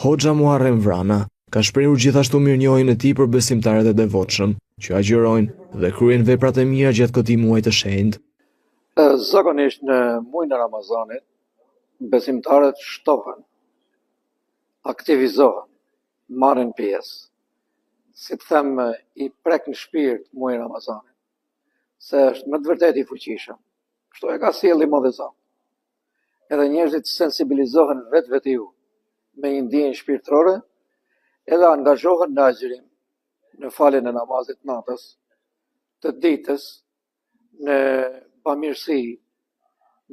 Hoxha Muharrem Vrana ka shprehur gjithashtu mirënjohjen e tij për besimtarët e devotshëm që agjërojnë dhe kryejnë veprat e mira gjatë këtij muaji të shenjtë. Zakonisht në muajin e Ramazanit, besimtarët shtohen, aktivizohen, marrin pjesë. Si të them, i prek në shpirt muaji i Ramazanit, se është me të vërtetë i fuqishëm. Kështu e ka sjellë Imam Zot. Edhe njerëzit sensibilizohen vetë me një ndjenjë shpirtërore, edhe angazhohen në agjërim, në faljen e namazit natës, të ditës, në pamirësi,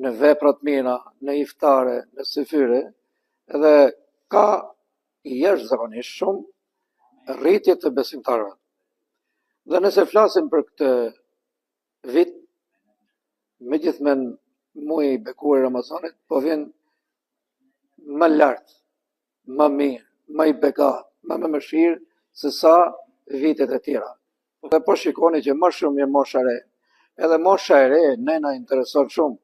në veprat mira, në iftare, në syfyre, edhe ka jashtëzakonisht shumë rritje të besimtarëve. Dhe nëse flasim për këtë vit, megjithëse muaji i bekuar i Ramazanit po vjen më lart, më mirë, më i bekat, më me mëshirë se sa vitet e tjera. Dhe po shikoni që më shumë je mosha re. Edhe mosha e re ne na intereson shumë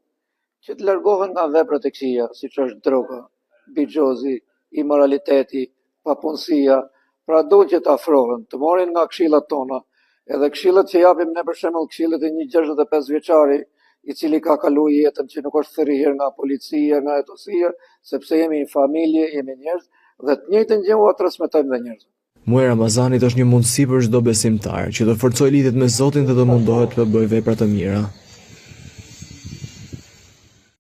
që të largohen nga veprat e këqija, siç është droga, bixhozi, imoraliteti, papunësia, pra duhet që të afrohen, të marrin nga këshillat tona, edhe këshillat që japim ne për shembull këshillet e një 65 vjeçari, i cili ka kaluar jetën që nuk është thërriher nga policia, nga etosia, sepse jemi një familje, jemi njerëz, dhe të njëjtën gjë u transmetojmë dhe njerëzve. Muaji i Ramazanit është një mundësi për çdo besimtar që të forcojë lidhjet me Zotin dhe të mundohet të bëjë vepra të mira.